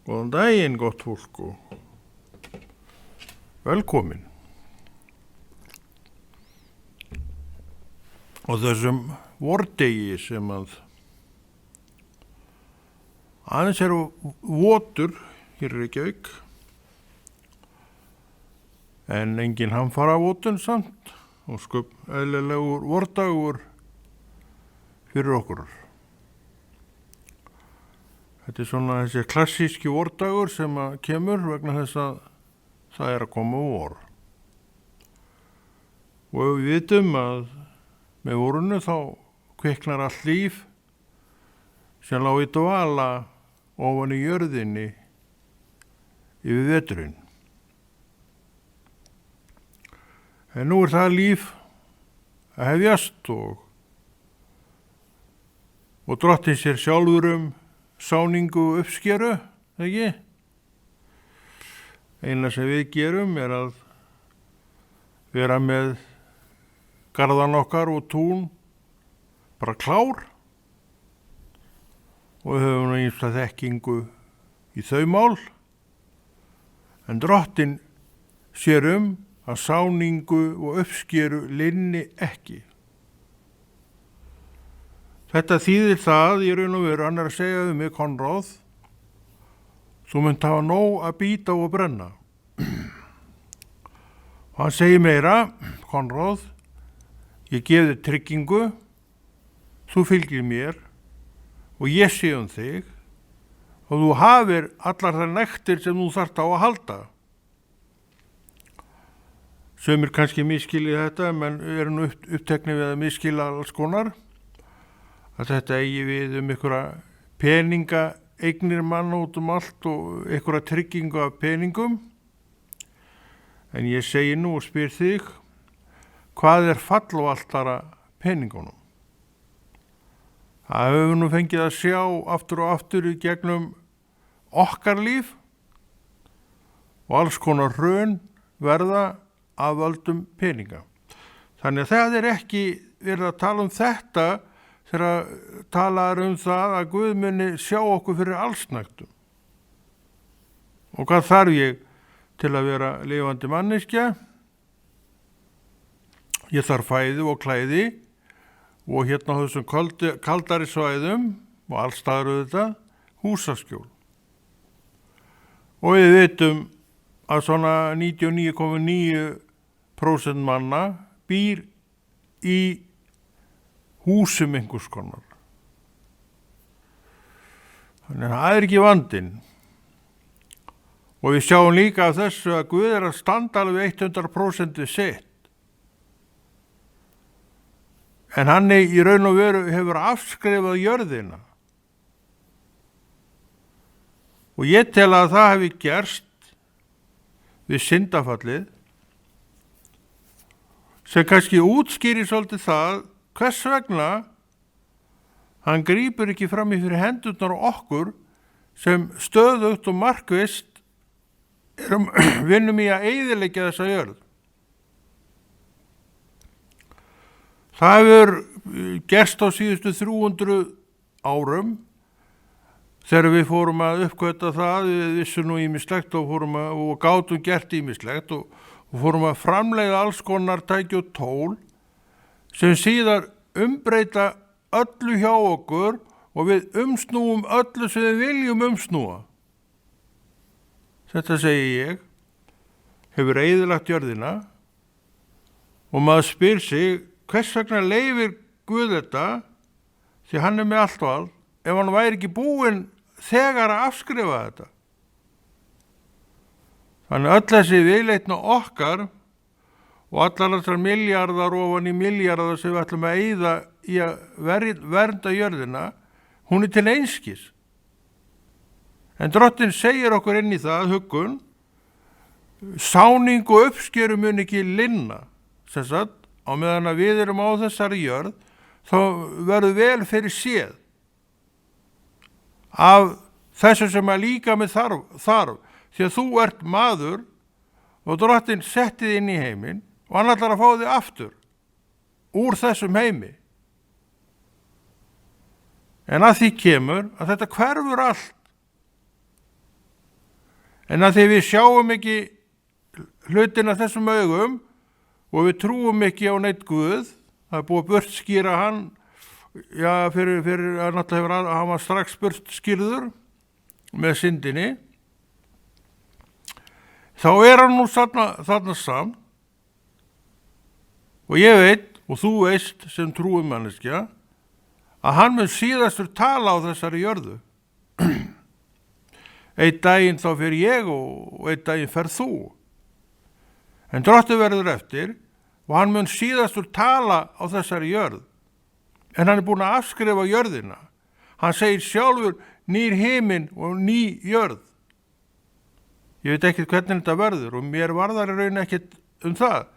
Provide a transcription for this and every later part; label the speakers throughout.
Speaker 1: Góðan daginn, gott fólk og velkomin. Og þessum vordegi sem aðeins votur hér í Reykjavík, en engin hamfara votun samt og eðlilegur vordagur fyrir okkur. Þetta er svona þessi klassíski vordagur sem kemur vegna þess að það er að koma vor. Og við vitum að með vorinu þá kviknar allt líf sem lá í dvala ofan í jörðinni yfir veturinn. En nú er það líf að hefjast og Drottinn sér sjálfur sáningu uppskeru, ekki? Eina sem við gerum er að vera með garðan okkar og tún bara klár og við höfum ýmsa þekkingu í þau mál, en Drottinn sér að sáningu og uppskeru linni ekki. Þetta þýðir það, í raun og veru, hann er að segja mig, Konráð, þú munt hafa nóg að bíta og brenna. Og hann segir meira, Konráð, ég gef þér tryggingu, þú fylgir mér og ég sé þig og þú hafir allar þær nektir sem þú þarft á að halda. Sumir kannski misskilja þetta, menn eru nú uppteknir við að misskilja alls konar. Að þetta eigi við einhverja peninga eignir manna út allt og einhverja tryggingu af peningum. En ég segi nú og spyr þig, hvað er fallvaltara peningunum? Það höfum nú fengið að sjá aftur og aftur í gegnum okkar líf og alls konar hrun verða af völdum peninga. Þannig að það er ekki verið að tala þetta þegar talar það að Guð muni sjá okkur fyrir allsnægtum. Og hvað þarf ég til að vera lifandi manneskja? Ég þarf fæði og klæði og hérna á þessum kaldari svæðum og allstaðar þetta húsaskjól. Og við vitum að svona 99,9% manna býr í húsum einhvers konar. Þannig að það er ekki vandinn. Og við sjáum líka af þessu að Guð er að standa alveg 100% við sitt. En hann í raun og veru hefur afskrifað jörðina. Og ég tel að það hefði gerst við syndafallið sem kannski útskýrir svolítið það hvers vegna hann grípur ekki fram í fyrir hendurnar á okkur sem stöðugt og markvisst vinnum í að eyðileggja þessa jörð. Það hefur gerst á síðustu 300 árum þegar við fórum að uppgöta það, við vissum nú ýmislegt og gátum gert ýmislegt og fórum að framleiða alls konar tæki og tól sem síðar umbreyta öllu hjá okkur og við umsnúum öllu sem við viljum umsnúa. Þetta segi ég, hefur eyðilagt jörðina og maður spyr sig, hvers vegna leyfir Guð þetta, því hann er með allt og allt, ef hann væri ekki búinn þegar að afskrifa þetta. Þannig öll þessi viðleitni okkar og allar þessar milljarðar ofan í milljarðar sem við ætlum að eyða í að vernda jörðina, hún er til einskis. En Drottinn segir okkur inn í það, huggun, sáning og uppskeru mun ekki linna. Sem sagt, á meðan að við erum á þessari jörð, þá verður vel fyrir séð af þessu sem að líka með þarf. Því að þú ert maður og Drottinn setti þig inn í heiminn og hann ætlar að fá þig aftur úr þessum heimi. En að því kemur að þetta hverfur allt En að því við sjáum ekki hlutina þessum augum og við trúum ekki á neitt Guð, það búið að burtskýra hann, já, fyrir að náttúrulega hann var strax burtskýrður með syndinni, þá hann nú þarna samt, og ég veit, og þú veist sem trúumanneskja, að hann mun síðastur tala á þessari jörðu. Einn daginn þá fer ég og einn daginn fer þú. En Drottinn verður eftir og hann mun síðastur tala á þessari jörð. En hann búinn að afskrifa jörðina. Hann segir sjálfur nýr himinn og ný jörð. Ég veit ekkert hvernig þetta verður og mér varðar í raun ekkert það.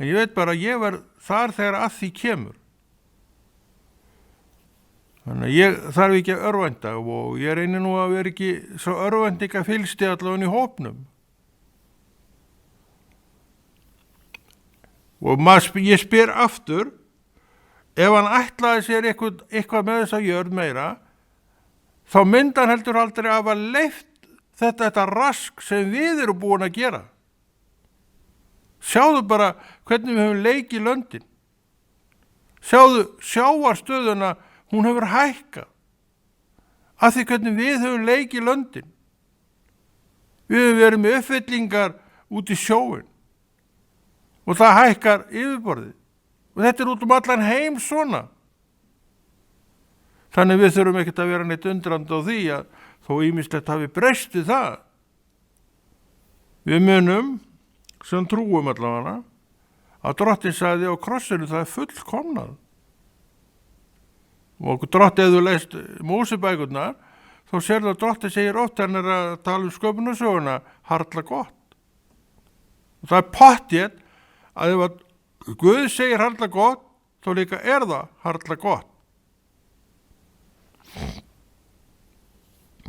Speaker 1: En ég veit bara að ég verð þar þegar að því kemur. Þannig að ég þarf ekki að örvænta og ég reynir nú að vera ekki svo örvæntinga fylgsti allavega í hópnum. Og ég spyr aftur, ef hann ætlaði sér eitthvað með þessa jörð meira, þá myndi hann heldur aldrei að hafa leyft þetta rask sem við erum búin að gera. Sjáðu bara hvernig við höfum leikið löndin. Sjáðu sjávarstöðuna, hún hefur hækkað. Af því hvernig við höfum leikið löndin. Við höfum verið með uppfyllingar út í sjóin. Og það hækkar yfirborðið. Og þetta út allan heim svona. Þannig við þurfum ekkert að vera neitt undrandi á því að þó ýmislegt hafi breyst það. Við munum, sem trúum allavega, að Drottinn sagði á krossinu það fullkomnað. Og Drottinn, ef þú leist Mósebækurnar, þá sérðu að Drottinn segir oft hann að tala sköpunarsöguna harla gott. Og það pottþétt að ef að Guð segir harla gott, þá líka það harla gott.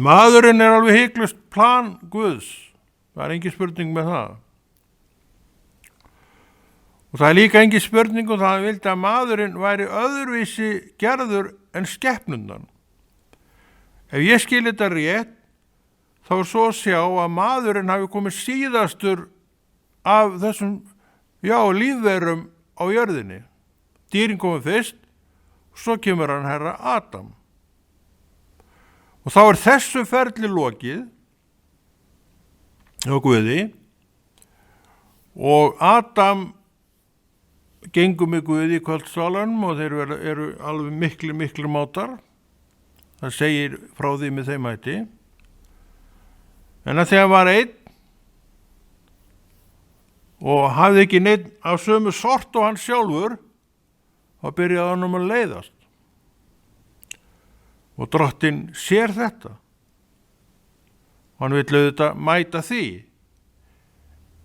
Speaker 1: Maðurinn alveg hiklaust plan Guðs. Það engin spurning með það. Og það líka engin spurning og það vildi að maðurinn væri öðruvísi gerður en skepnundan. Ef ég skil þetta rétt, þá svo sjá að maðurinn hafi komið síðastur af þessum, lífverum á jörðinni. Dýrin komið fyrst, og svo kemur hann herra Adam. Og þá þessu ferli lokið hjá Guði og Adam gengur með Guði í kvöldsálanum og þeir eru alveg miklu mátar. Það segir frá því með þeim hætti. En að þegar var einn og hafði ekki neinn af sömu sort og hann sjálfur, þá byrjaði hann að leiðast. Og Drottinn sér þetta. Hann vill auðvitað mæta því.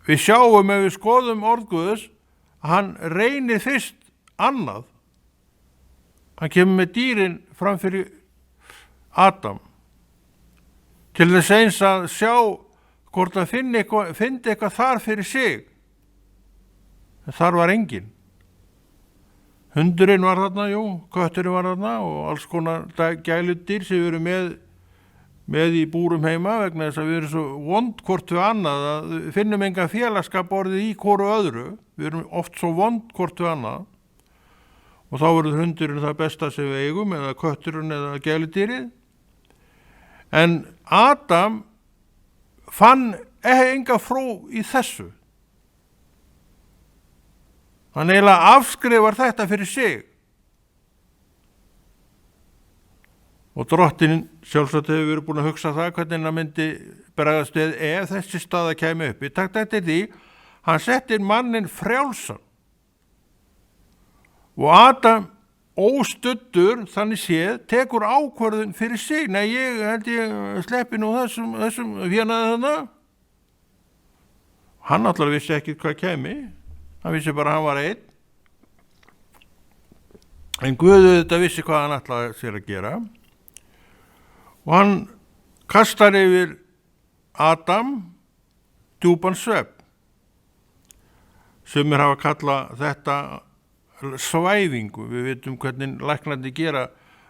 Speaker 1: Við sjáum ef við skoðum orð Guðs að hann reynir fyrst annað. Hann kemur með dýrin fram fyrir Adam til þess eins að sjá hvort hann fyndi eitthvað þar fyrir sig. En þar var enginn. Hundurinn var þarna, kötturinn var þarna og alls konar gæludýr sem við erum með í búrum heima vegna þess að við erum svo vond hvort við annað að við finnum enga félagskap orðið í hvoru öðru. Við erum oft svo vond hvort við annað og þá verður hundurinn það besta sem við eigum eða kötturinn eða gæludýrið. En Adam fann enga fró í þessu. Hann eiginlega afskrifar þetta fyrir sig. Og Drottinn sjálfsagt hefur verið búin að hugsa það hvernig hann myndi bregðast við ef þessi staða kæmi upp. Í takt eftir því, hann settir mannin frjálsan. Og Adam óstuddur, þannig séð, tekur ákvörðun fyrir sig. Nei, ég held ég sleppi nú þessum fjarnaði þarna. Hann allavega vissi ekki hvað kæmi. Hann vissi bara að hann var einn. En Guð þetta vissi hvað hann ætlaði sér að gera. Og hann kastar yfir Adam djúpan svefn. Sumir hafa kallað þetta svæfingu. Við vitum hvernig læknandi gera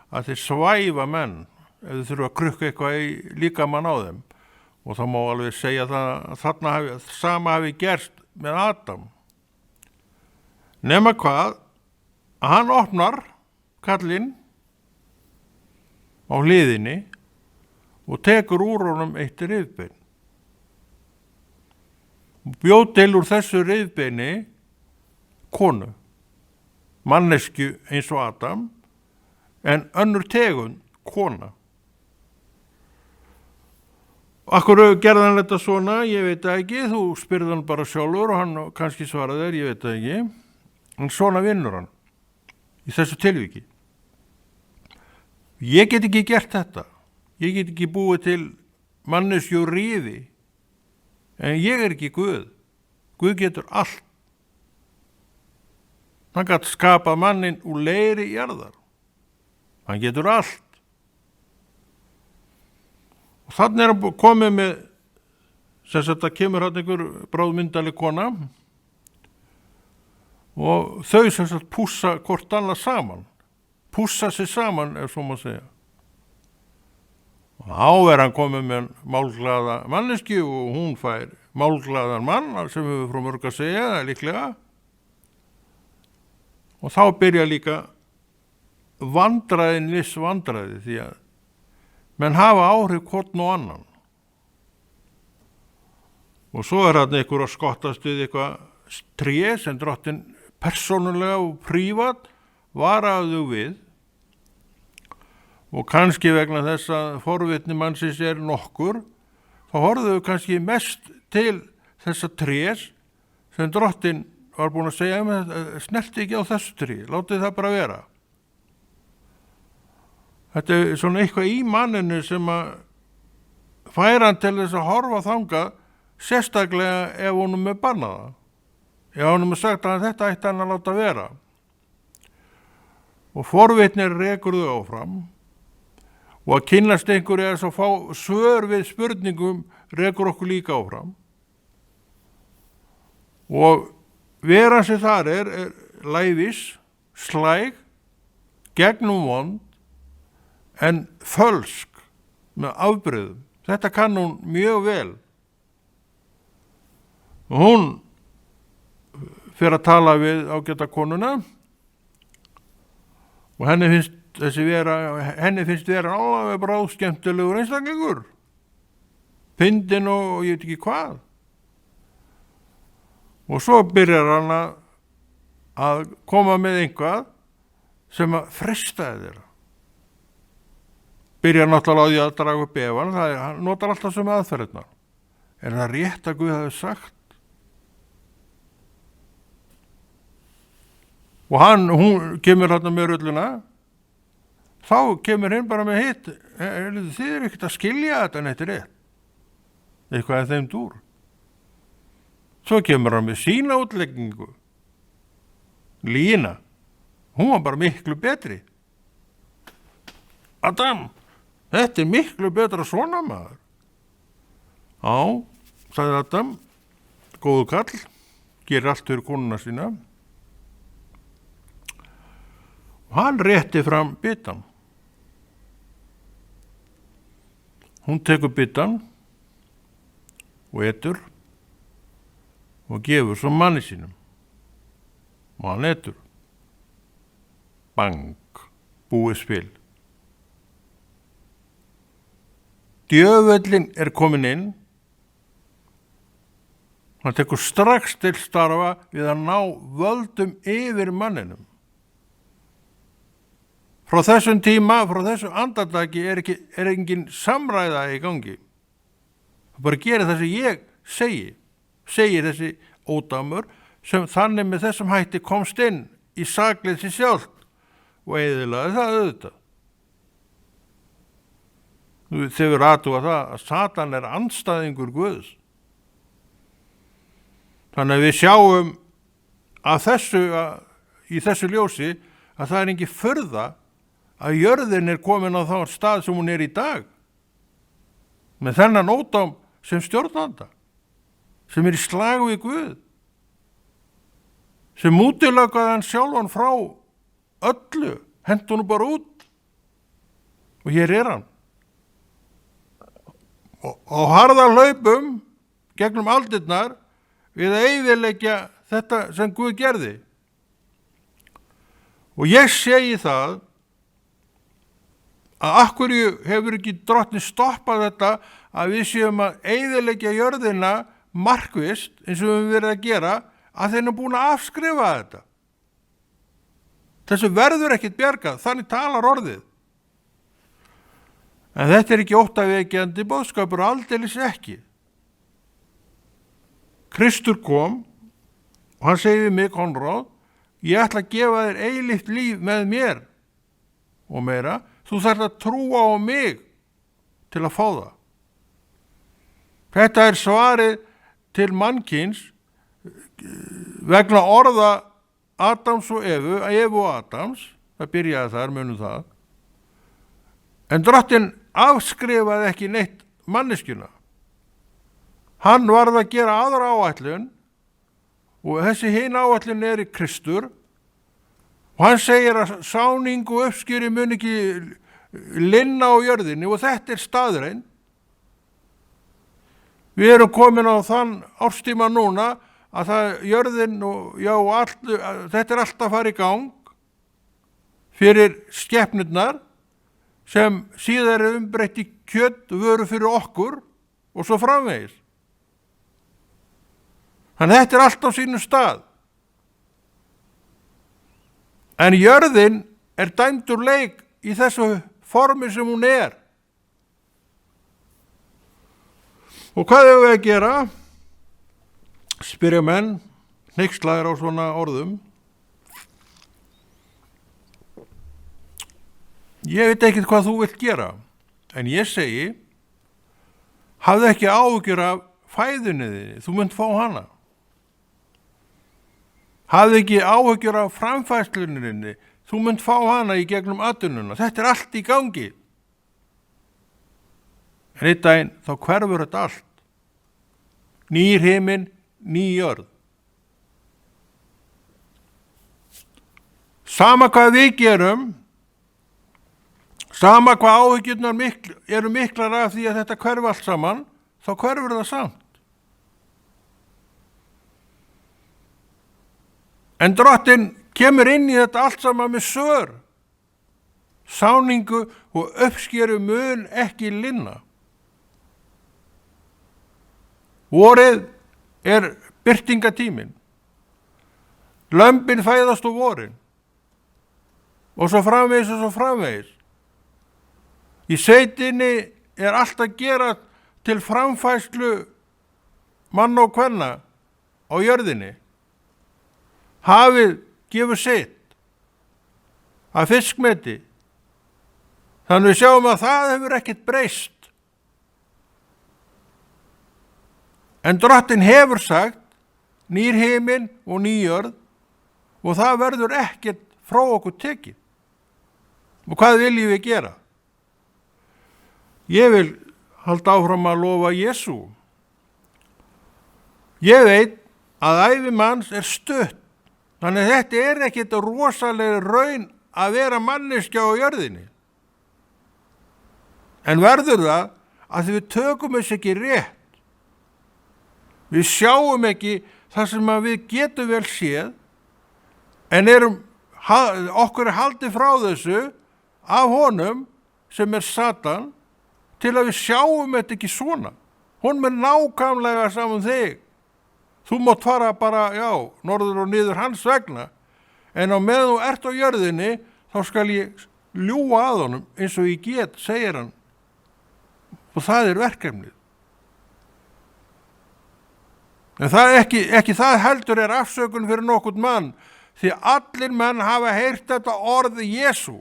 Speaker 1: að þeir svæfa menn ef þeir þurfa að krukka eitthvað í líkamann á þeim. og það má alveg segja það að þarna sama hafi gerst með Adam. Nema hvað, að hann opnar kallinn á hliðinni og tekur úr honum eitt rifbein. Bjóð til úr þessu rifbeini konu, manneskju eins og Adam, en önnur tegund kona. Akkur gerði hann þetta svona, ég veit það ekki, þú spyrði hann bara sjálfur og hann kannski svaraði þér, ég veit það ekki, en svona vinnur hann í þessu tilviki. Ég get ekki gert þetta, ég get ekki búið til manneskju rifi, en ég er ekki Guð. Guð getur allt. Hann gat skapað mannin úr leiri jarðar. Hann getur allt. Og þannig er hann komið með, sem sagt að kemur hann einhver bráðmyndaleg kona og þau sem sagt pússa hvort annað saman. Pússa sig saman, ef svo má segja. Og þá er hann komið með málglaða manneski og hún fær málglaðan mann sem við frá mörg að segja, líklega. Og þá byrja líka vandræðin viss vandræði því að menn hafa áhrif hvort og annan. Og svo er hann einhver að skottast við eitthvað tré sem drottin persónulega og prívat varaðu við og kannski vegna þess að forvitni mannsins er nokkur, þá horfðu kannski mest til þessa trés sem drottin var búin að segja snerti ekki á þessu tré, látið það bara vera. Þetta er svona eitthvað í manninu sem að færa hann til þess að horfa þangað, sérstaklega ef honum er bannaða. Ef honum er sagt að þetta ætti hann að láta vera. Og forvitnir rekur þau áfram og að kynnast einhverju er svo fá svör við spurningum rekur okkur líka áfram. Og veran sem þar er lævis, slæg, gegnum vond, en fölsk með afbrigðum. Þetta kann hún mjög vel. Og hún fer að tala við ágæta konuna og henni finnst vera alveg bráðskemmtilegur einstaklingur. Fyndinn og ég veit ekki hvað. Og svo byrjar hann að koma með einhvað sem að freistaði þeirra. Byrjar náttúrulega á því að draga upp efan, hann notar alltaf sem aðferðirnar. Er það rétt að Guð hafi sagt? Og hún kemur hérna með rulluna, þá kemur hinn bara með hitt, þið eru ekkert að skilja þetta neitt rétt. Eitthvað er þeim dúr. Svo kemur hann með sína útleggingu. Lína, hún var bara miklu betri. Adam, þetta er miklu betra svona maður. Já, sagði Adam, góðu kall, gerir allt fyrir konuna sína. Og hann rétti fram bitann. Hún tekur bitann og etur og gefur svo manni sínum. Og hann etur. Bang, búið spil. Djöfullinn er komin inn. Hann tekur strax til starfa við að ná völdum yfir manninum. Frá þessum tíma, frá þessu andartaki er engin samræða í gangi. Það bara gerir það sem ég segir þessi ódæmur sem þannig með þessum hætti komst inn í sakleysi sjálft og eyðilagði það auðvitað. Þau verður aðtúa það að Satan er andstæðingur Guðs. Þannig að við sjáum í þessu ljósi að það er engin furða að jörðin er komin á þá stað sem hún er í dag. Með þennan ódám sem stjórnanda, sem er í slag við Guð, sem útilökaði hann sjálfan frá öllu, hentu hann bara út og hér er hann. og harða hlaupum gegnum aldirnar við að eyðileggja þetta sem Guð gerði. Og ég segi það að af hverju hefur ekki Drottinn stoppað þetta að við séum að eyðileggja jörðina markvisst eins og við höfum verið að gera, að þeir eru búin að afskrifa þetta. Þessu verður ekkit bjargað, þannig talar orðið. En þetta er ekki óttavekjandi boðskapur, aldeilis ekki. Kristur kom og hann segi við mig, Konráð, ég ætla að gefa þér eilíft líf með mér og meira, þú þarft að trúa á mig til að fá það. Þetta er svarið til mannkyns vegna orða Adams og Evu og Adams, það byrjaði þar, munum það. En Drottinn afskrifaði ekki neitt manneskjuna. Hann varð að gera aðra áætlun og þessi hin áætlun er í Kristur og hann segir að sáning og uppskjöri mun ekki linna á jörðinni og þetta er staðreyn. Við erum komin á þann árstíma núna að það jörðin og þetta er alltaf að fara í gang fyrir skepnurnar sem síðar er umbreytt í kjöt vöru fyrir okkur og svo framvegis. Þannig þetta er allt á sínum stað. En jörðin er dæmd úr leik í þessu formi sem hún er. Og hvað hefur við að gera? Spyrja menn, hneykslaðir á svona orðum. Ég veit ekkert hvað þú vilt gera, en ég segi, hafðu ekki áhyggjur af fæðunni þinni, þú munt fá hana. Hafðu ekki áhyggjur af framfærslunni þinni, þú munt fá hana í gegnum atvinnuna. Þetta er allt í gangi. En einn daginn þá hverfur þetta allt. Nýr himinn, ný jörð. Sama hvað við gerum, sama hvað áhyggjurnar eru miklar af því að þetta hverfi allt saman, þá hverfur það samt. En Drottinn kemur inn í þetta allt saman með svör. Sáningu og uppskeru mun ekki linna. Vorið er birtingatíminn. Lömbin fæðast úr vorin. Og svo framvegis og svo framvegis. Í sveitinni er allt að gera til framfærslu manna og kvenna á jörðinni. Hafið gefur sitt að fiskmeti. Þannig við sjáum að það hefur ekkert breyst. En Drottinn hefur sagt nýr himinn og ný jörð og það verður ekkert frá okkur tekið. Og hvað viljum við gera? Ég vil halda áfram að lofa Jesú. Ég veit að ævi manns er stutt, þannig að þetta er ekkert rosalega raun að vera manneskja á jörðinni. En verður það að við tökum þess ekki rétt. Við sjáum ekki það sem við getum vel séð, en okkur er haldið frá þessu af honum sem er Satan til að við sjáum þetta ekki svona. Hún er nákvæmlega saman þig. Þú mátt fara bara, norður og niður hans vegna, en á meðan þú ert á jörðinni, þá skal ég ljúga að honum eins og ég get, segir hann. Og það er verkefnið. En það ekki það heldur er afsökun fyrir nokkurn mann, því allir menn hafa heyrt þetta orð Jesú.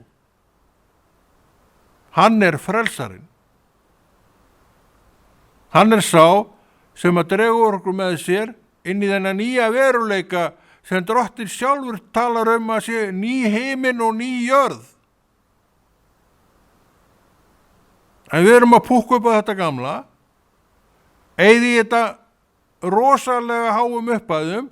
Speaker 1: Hann er frelsarinn. Hann er sá sem að dregur okkur með sér inn í þennan nýja veruleika sem Drottinn sjálfur talar að sé ný himinn og ný jörð. En við erum að púkka upp á þetta gamla, eyði í þetta rosalega háum upphæðum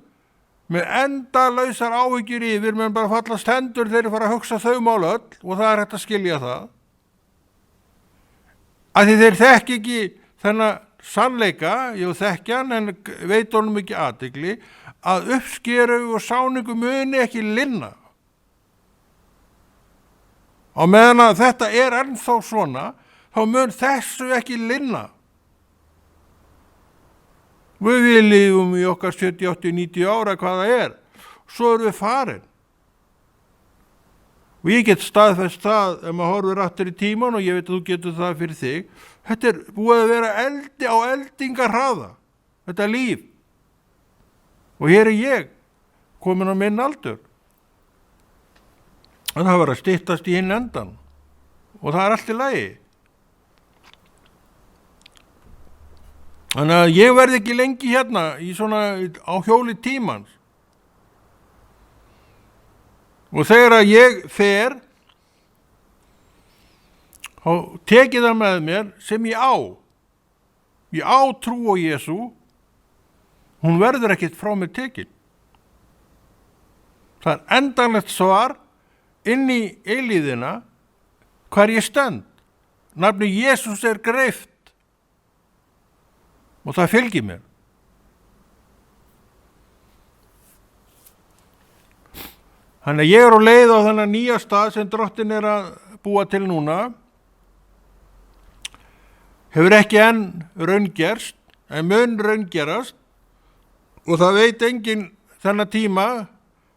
Speaker 1: með endalausar áhyggjur yfir, menn bara fallast hendur þegar þeir fara að hugsa þau mál öll og það er hægt að skilja það. Af því þeir þekki ekki þennan sannleika, ég þekki hann en veit honum ekki athygli, að uppskeru og sáningu muni ekki linna. Á meðan að þetta er ennþá svona, þá mun þessu ekki linna. Við lifum í okkar 70, 80, 90 ára hvað það er. Svo erum við farin. Og ég get staðfest það ef maður horfir aftur í tíman og ég veit að þú getur það fyrir þig. Þetta er búið að vera eldi á eldingarhraða. Þetta líf. Og hér er ég, komin á minn aldur. En það var að styttast í hinn endan. Og það er allt í lagi. Þannig að ég verð ekki lengi hérna í svona á hjóli tímans. Og þegar að ég fer, þá tekið það með mér sem ég á. Ég á trú á Jesú, hún verður ekkert frá mér tekin. Það er endanlegt svar inn í eilíðina hvar ég stend. Nafni Jesús er greift. Og það fylgir mér. Þannig að ég er á leið á þennan nýja stað sem Drottinn er að búa til núna. Hefur ekki enn raungerst, en mun raungerast. Og það veit enginn þennan tíma,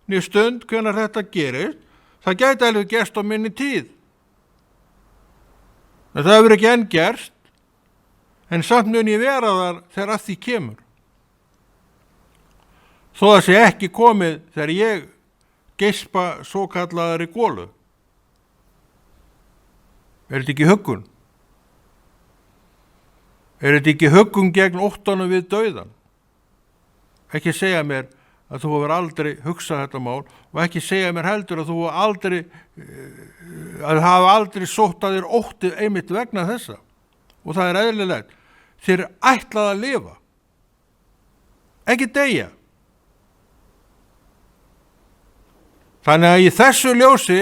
Speaker 1: né stund, hvenær þetta gerist. Það gæti alveg gerst á minni tíð. En það hefur ekki enn gerst. En samt mun ég vera þar þegar að því kemur. Þó það sé ekki komið þegar ég geispa svo kallaðari gólu. Er þetta ekki huggun? Er þetta ekki huggun gegn óttanum við dauðan? Ekki segja mér að þú hefur aldrei hugsað þetta mál og ekki segja mér heldur að þú hafa aldrei sótt að þér óttið einmitt vegna þessa. Og það er eðlilegt. Þér er ætlað að lifa. Ekki deyja. Þannig að í þessu ljósi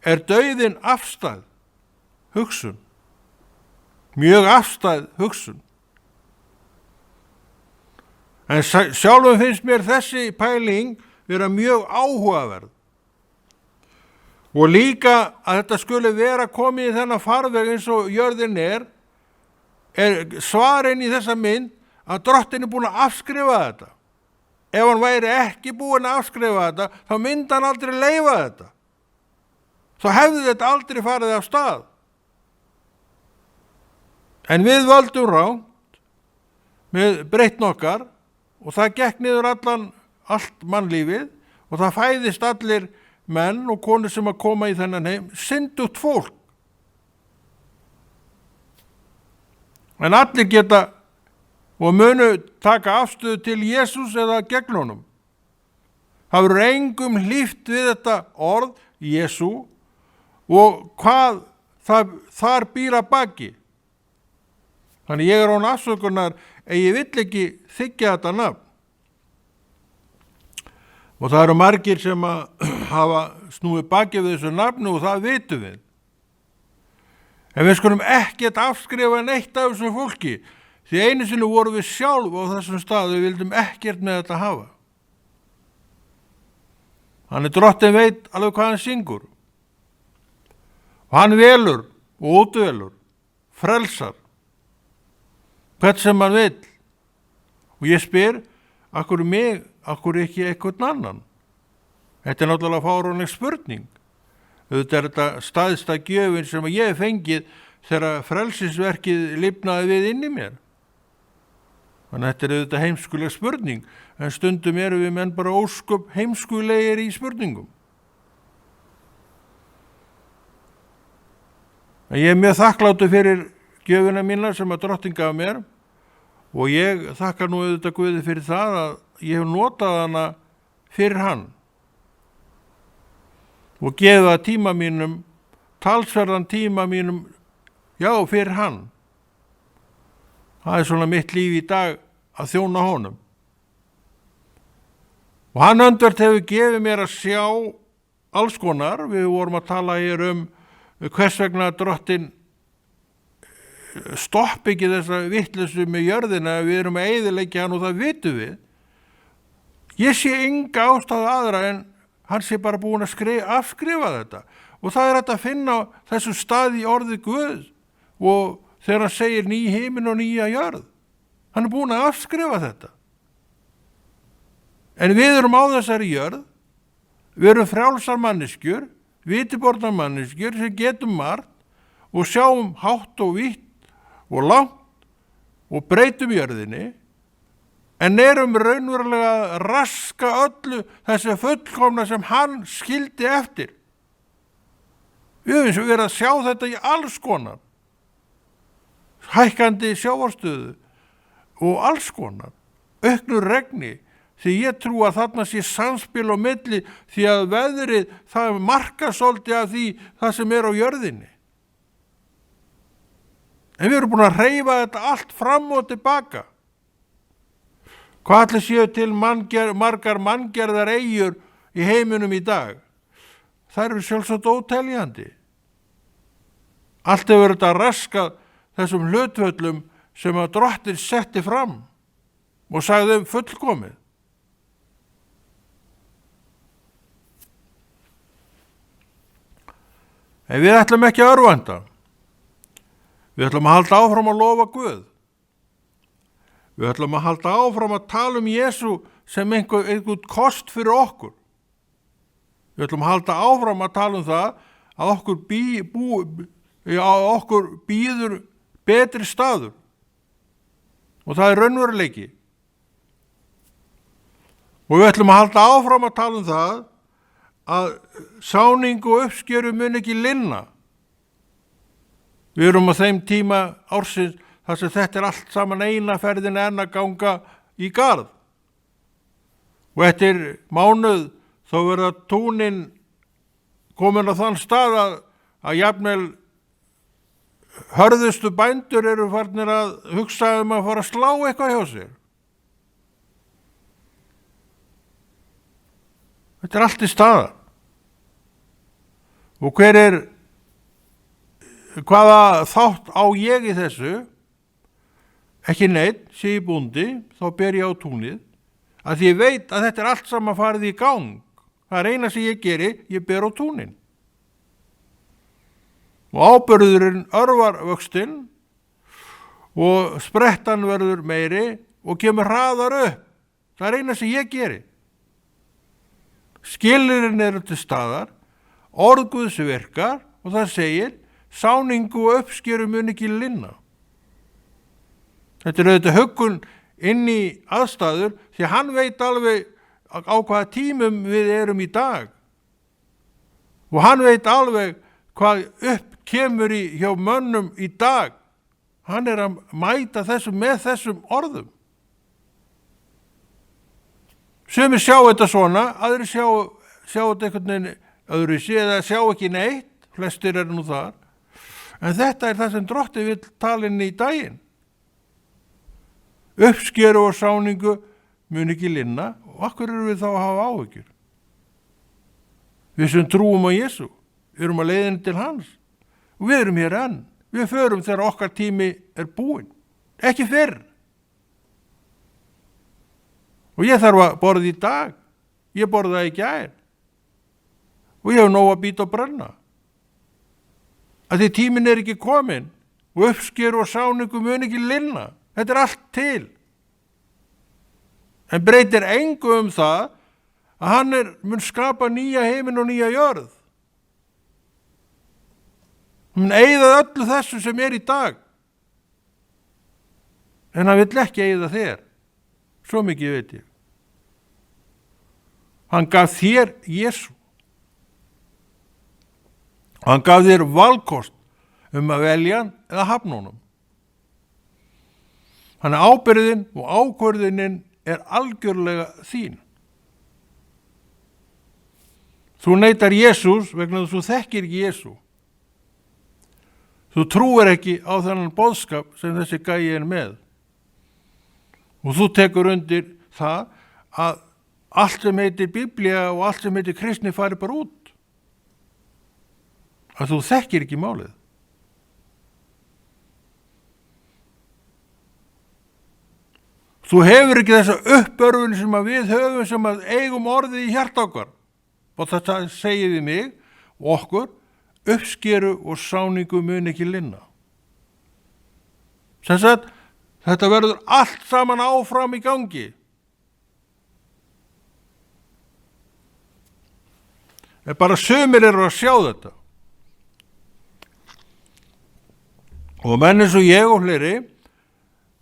Speaker 1: er dauðinn afstæð hugsun. Mjög afstæð hugsun. En sjálfum finnst mér þessi pæling vera mjög áhugaverð. Og líka að þetta skuli vera komið í þennan farveg eins og jörðin er svarinn í þessa mynd að Drottinn er búin að afskrifa þetta. Ef hann væri ekki búin að afskrifa þetta, þá myndi hann aldrei leyfa þetta. Þá hefði þetta aldrei farið af stað. En við völdum rangt með breytn okkar og það gekk niður allt mannlífið og það fæðist allir menn og konur sem að koma í þennan heim, syndugt fólk. En allir geta og munu taka afstöðu til Jesús eða gegn honum. Það verður engum hlíft við þetta orð, Jesú, og hvað þar býr að baki. Þannig ég er án afsökunar að ég vill ekki þiggja þetta nafn. Og það eru margir sem að hafa snúið baki við þessu nafnu og það vitum við. En við skulum ekkert afskrifa neitt af þessu fólki, því einu sinni vorum við sjálf á þessum stað og við vildum ekkert með þetta hafa. Hann er Drottinn veit alveg hvað hann syngur. Og hann velur og útvelur, frelsar, hvert sem hann vill. Og ég spyr, akkur mig, akkur ekki eitthvað annan? Þetta er náttúrulega fáránleg spurning. Þetta er þetta staðsta gjöfin sem ég hef fengið þegar frelsisverkið lifnaði við inn í mér. Þannig að þetta er þetta heimskuleg spurning, en stundum erum við menn bara ósköp heimskulegir í spurningum. En ég er mjög þakkláttur fyrir gjöfina mína sem að Drottinn gaf mér og ég þakkar nú auðvitað Guði fyrir það að ég hef notað hana fyrir hann. Og gefa tíma mínum, talsverðan tíma mínum, já, fyrir hann. Það er svona mitt líf í dag að þjóna honum. Og hann öndvert hefur gefið mér að sjá alls konar. Við vorum að tala hér hvers vegna Drottinn stoppi ekki þessa vitleysu með jörðina, við erum að eyðileggja hann og það vitum við. Ég sé enga ástæðu aðra en hann sé bara búin að afskrifa þetta. Og það er hægt að finna þessu stað í orði Guð og þegar hann segir ný himinn og nýja jörð. Hann er búin að afskrifa þetta. En við erum á þessari jörð, við erum frjálsar manneskjur, vitiborðnar manneskjur sem getum margt og sjáum hátt og vítt og langt og breytum jörðinni, en erum raunverulega að raska öllu þessi fullkomna sem hann skildi eftir. Við höfum verið að sjá þetta í alls konar, hækkandi sjávarstöðu og alls konar, auknu regni, því ég trú að þarna sé samspil á milli því að veðrið það markar svolítið af því það sem er á jörðinni. En við erum búin að hreyfa þetta allt fram og tilbaka. Hvað ætli séu til margar manngerðar eyjur í heiminum í dag? Það eru sjálfsagt óteljandi. Allt hefur þetta raskað þessum hlutvöllum sem að Drottinn setti fram og sagði þeim fullkomið. En við ætlum ekki að örvænta. Við ætlum að halda áfram að lofa Guð. Við ætlum að halda áfram að tala Jesú sem einhvern kost fyrir okkur. Við ætlum að halda áfram að tala það að okkur býður betri staður. Og það er raunveruleiki. Og við ætlum að halda áfram að tala það að sáning og uppskjöru mun ekki linna. Við erum á þeim tíma ársins þar sem þetta er allt saman eina ferðin en að ganga í garð. Og eftir mánuð þá verða túnin komin á þann stað að jafnvel hörðustu bændur eru farnir að hugsa að fara að slá eitthvað hjá sér. Þetta er allt í staðar. Og hvaða þátt á ég í þessu? Ekki neitt, sé ég búndi, þá ber ég á túnið, að ég veit að þetta er allt saman farið í gang. Það er eina sem ég geri, ég ber á túnin. Og ábyrgðurinn örvar vöxtinn og sprettan verður meiri og kemur hraðar upp. Það er eina sem ég geri. Skilyrðin eru til staðar, orð Guðs virkar og það segir sáningu og uppskeru mun ekki linna. Þetta er auðvitað huggun inn í aðstæður því að hann veit alveg á hvaða tímum við erum í dag. Og hann veit alveg hvað upp kemur hjá mönnum í dag. Hann er að mæta þessu með þessum orðum. Sumir sjá þetta svona, aðrir sjá þetta einhvern veginn öðruvísi eða sjá ekki neitt, flestir eru nú þar. En þetta er það sem Drottinn vill tala inn í daginn. Uppskeru og sáningu mun ekki linna og akkur eru við þá að hafa áhyggjur? Við sem trúum á Jesú, við erum að leiðinni til hans og við erum hér enn. Við förum þegar okkar tími er búinn, ekki fyrr. Og ég þarf að borða í dag, ég borðaði í gær og ég hef nóg að bíta og brenna. Að því tíminn er ekki kominn og uppskeru og sáningu mun ekki linna. Þetta er allt til. En breytir engu það að hann mun skapa nýja heiminn og nýja jörð. Hann mun eyða öllu þessu sem er í dag. En hann vill ekki eyða þér. Svo mikið veit ég. Hann gaf þér Jesú. Hann gaf þér valkost að velja hann eða hafna honum. Hann ábyrgðin og ákvörðunin er algjörlega þín. Þú neitar Jesús vegna þess að þú þekkir ekki Jesú. Þú trúir ekki á þennan boðskap sem þessi gæi er með. Og þú tekur undir það að allt sem heitir Biblía og allt sem heitir kristni fari bara út. Að þú þekkir ekki málið. Þú hefur ekki þessa uppörfun sem að við höfum sem að eigum orðið í hjarta okkar. Og þetta segir við mig og okkur, uppskeru og sáningu mun ekki linna. Sem sagt, þetta verður allt saman áfram í gangi. En bara sumir eru að sjá þetta. Og menn eins og ég og fleiri,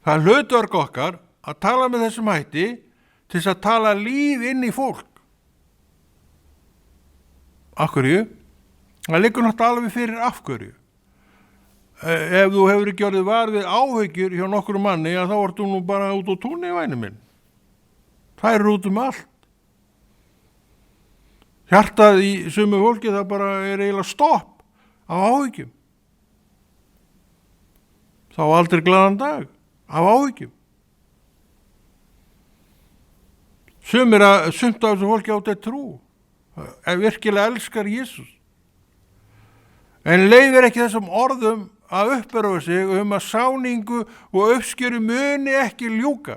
Speaker 1: það er hlutverk okkar að tala með þessum hætti til þess að tala líf inn í fólk. Af hverju? Það liggur náttúrulega alveg fyrir af hverju. Ef þú hefur ekki orðið var við áhyggjur hjá nokkru manni, þá ertu nú bara út á túnni, væni minn. Það er út allt. Hjartað í sumu fólki, það bara er eiginlega stopp af áhyggjum. Þá aldrei glaðan dag af áhyggjum. Sumt af þessu fólki átt að trú, ef virkilega elskar Jesús. En leyfir ekki þessum orðum að uppörfa sig að sáningu og uppskjöru muni ekki ljúka,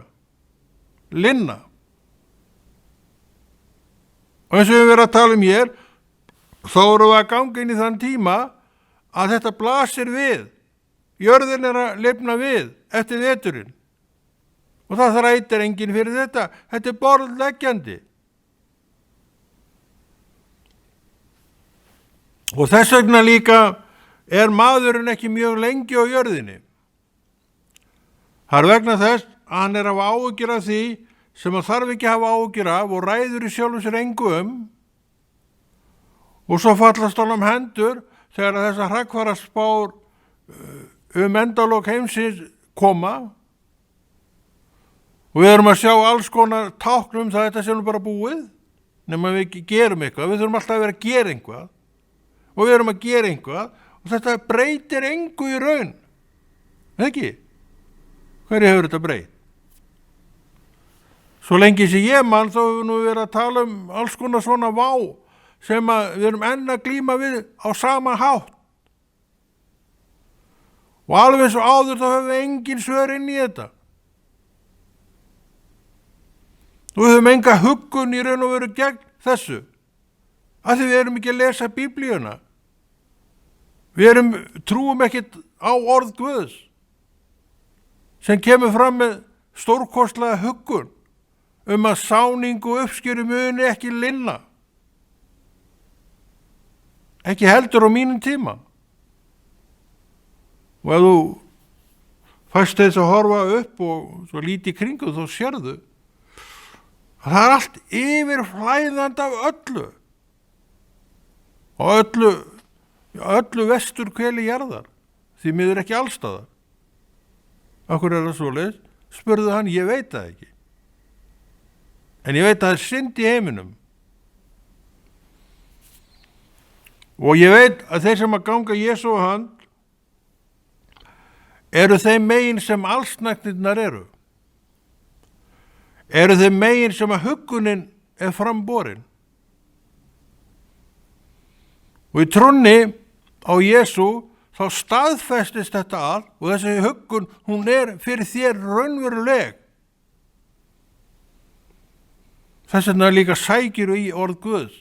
Speaker 1: linna. Og eins og við verðum að tala hér, þá erum við að ganga inn í þann tíma að þetta blasir við. Jörðin er að lifna við eftir veturinn. Og það þrætir enginn fyrir þetta. Þetta er borðleggjandi. Og þess vegna líka er maðurinn ekki mjög lengi á jörðinni. Það er vegna þess að hann er að hafa áhyggjur af því sem hann þarf ekki að hafa áhyggjur af og ræður í sjálfum sér engu og svo fallast honum hendur þegar þessar hrakfaraspár endalok heimsins koma og við erum að sjá alls konar tákn það þetta sem bara búið nema við ekki gerum eitthvað, við þurfum alltaf að vera að gera eitthvað og við erum að gera eitthvað og þetta breytir engu í raun, ekki? Hverju hefur þetta breytt? Svo lengi sem ég mann þá hefur nú verið að tala alls konar svona vá sem við erum enn að glíma við á sama hátt. Og alveg eins og áður þá höfum við engin svör inn í þetta. Og við höfum enga huggun í raun og veru gegn þessu. Af því við erum ekki að lesa Biblíuna. Við trúum ekkert á orð Guðs sem kemur fram með stórkostlega huggun að sáningu og uppskjöru muni ekki linna. Ekki heldur á mínum tíma. Og ef þú fæst þess að horfa upp og svo lítið kringu þá sérðu að það er allt yfirflæðandi af öllu og öllu vestur hveli jarðar því miður ekki allstaðar. Af hverju er það svoleiðis? Spurði hann, ég veit það ekki. En ég veit að það er synd í heiminum. Og ég veit að þeir sem að ganga Jesú á hand eru þeim megin sem allsnægtirnar eru. Eru þeim megin sem að huggunin er framborin. Og í trúnni á Jesú þá staðfestist þetta allt og þessi huggun, hún er fyrir þér raunveruleg. Þess vegna líka sækir í orð Guðs.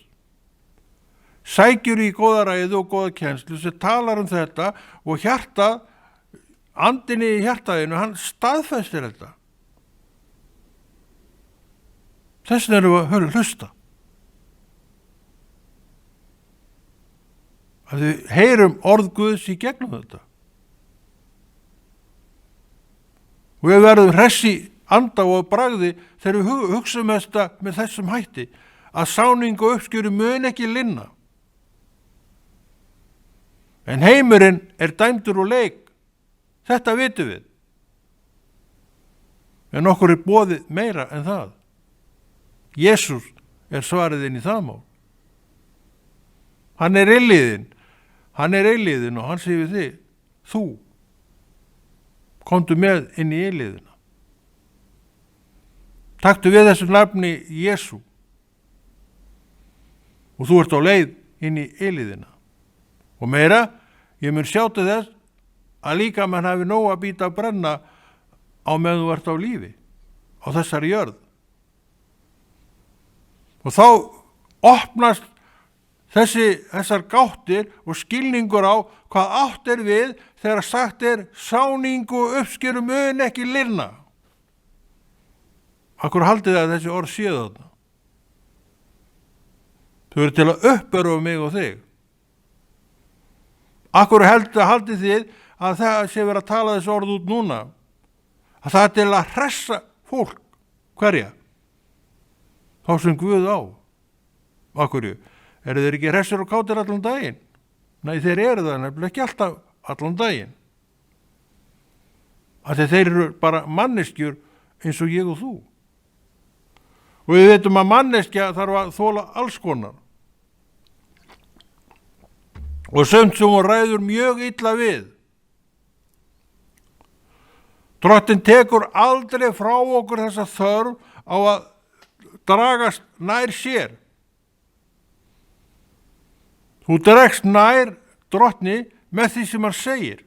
Speaker 1: Sækir í góðaræði og góðakennslu sem talar þetta og hjartað, andinni í hjartaðinu, hann staðfestir þetta. Þess vegna erum við að hlusta. Að við heyrum orð Guðs í gegnum þetta. Og við verðum hressi anda og bragði þegar við hugsaum þetta með þessum hætti að sáning og uppskjöru mun ekki linna. En heimurinn er dæmdur og leik. Þetta vitum við. En okkur er boðið meira en það. Jesús er svarið inn í það mál. Hann er eilíðin og hann segir við þig, þú komdu með inn í eilíðina. Taktu við þessu nafni Jesú og þú ert á leið inn í eilíðina. Og meira, ég mun sjá til þess að líka mann hafi nóg að býta að brenna á meðan þú ert á lífi. á þessari jörð. Og þá opnast þessar gáttir og skilningur á hvað átt við þegar sagt sáningu og uppskeru mun ekki linna. Akkur haldið að þessi orð séu þarna? Þau eru til að uppörfa mig og þig. Akkur haldið þið að það sé verið að tala þessi orð út núna? Að það er til að hressa fólk. Hverja? Þá sem Guð á. Akkurju? Eru þeir ekki hressir og kátir allan daginn? Nei, þeir eru það nefnilega ekki alltaf allan daginn. Þeir eru bara manneskjur eins og ég og þú. Og við veitum að manneskja þarf að þola alls konar. Og sumt sem hún ræður mjög illa við. Drottinn tekur aldrei frá okkur þessa þörf á að dragast nær sér. Þú dregst nær drottni með því sem hann segir.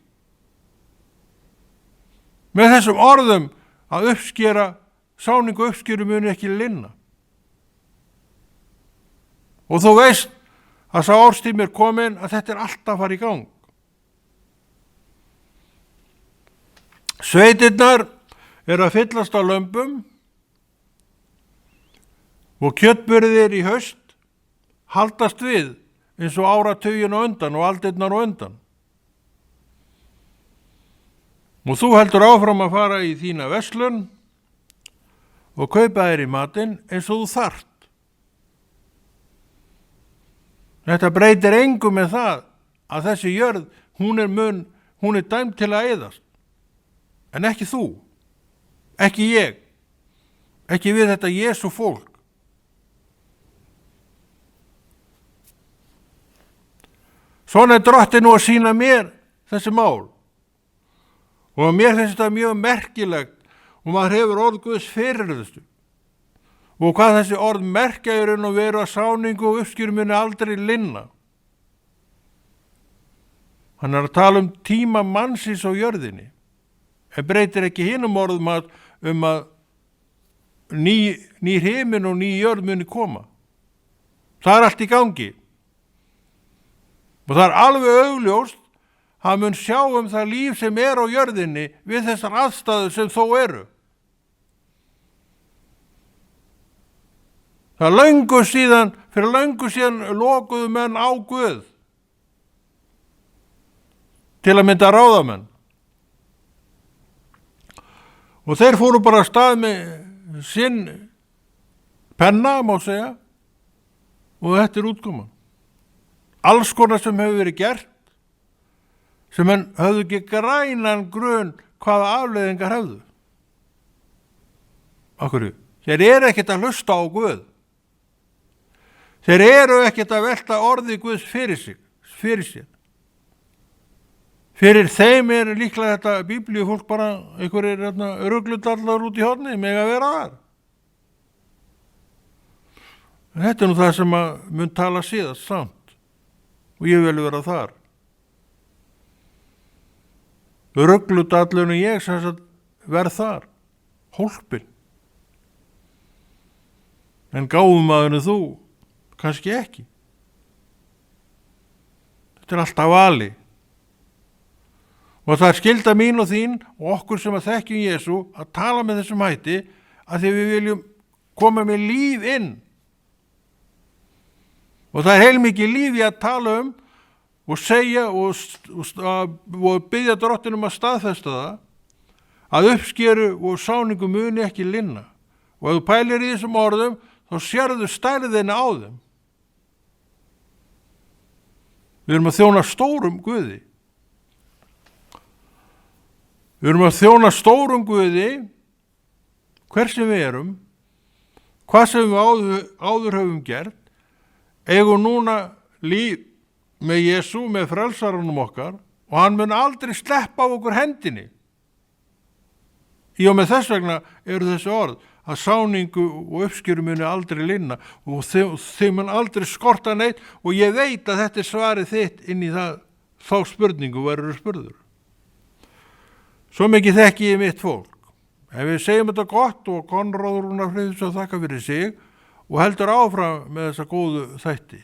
Speaker 1: Með þessum orðum að sáningu uppskeru muni ekki linna. Og þú veist að sá árstími komin að þetta alltaf fara í gang. Sveitirnar að fyllast á lömbum og kjötburðir í haust haldast við eins og áratugin á undan og aldirnar á undan. Og þú heldur áfram að fara í þína verslun og kaupa þér í matinn eins og þú þarft. Þetta breytir engu með það að þessi jörð, hún er dæmd til að eyðast. En ekki þú, ekki ég, ekki við þetta Jesú fólk. Svona Drottinn nú að sýna mér þessi mál. Og mér finnst þetta mjög merkilegt og maður hefur orð Guðs fyrir þessu. Og hvað þessi orð merkja í raun og veru að sáningu og uppskeru muni aldrei linna. Hann að tala tíma mannsins á jörðinni. En breytir ekki hinum orðum að nýr himinn og ný jörð muni koma. Það er allt í gangi. Og það er alveg augljóst hann mun sjá það líf sem á jörðinni við þessar aðstæður sem þó eru. Það fyrir löngu síðan lokuðu menn á Guð til að mynda ráðamenn. Og þeir fóru bara af stað með sinn penna, má segja, og þetta útkoman. Alls konar sem hefur verið gert, sem menn höfðu ekki grænan grunn hvaða afleiðingar hefðu. Akkurju, þeir eru ekkert að hlusta á Guð. Þeir eru ekkert að velta orði Guðs fyrir sér. Fyrir þeim líklega þetta biblíufólk bara einhverjir rugludallar út í horni með að vera þar. En þetta nú það sem að mun tala síðast samt og ég vil vera þar. Rugludallun og ég sem sagt verð þar, hólpin. En gáfumaðurinn þú, kannski ekki. Þetta alltaf vali. Og það skylda mín og þín og okkur sem að þekkjum Jesú að tala með þessum hætti að því við viljum koma með líf inn. Og það er heilmikið líf í að tala og segja og biðja Drottinum að staðfesta það að uppskeru og sáningu muni ekki linna. Og ef þú pælir í þessum orðum þá sérðu stærðina á þeim. Við erum að þjóna stórum Guði. Við erum að þjóna stórum Guði, hver sem við erum, hvað sem við áður höfum gert, eigum núna líf með Jesú, með frelsaranum okkar og hann mun aldrei sleppa á okkur hendinni. Í og með þess vegna eru þessi orð að sáningu og uppskeru muni aldrei linna og þeim mun aldrei skorta neitt og ég veit að þetta er svarið þitt inn í þá spurningu verður spurður. Svo mikið þekki ég mitt fólk, En við segjum þetta gott og Konráð Rúnar Friðriksson þakka fyrir sig og heldur áfram með þessa góðu þætti.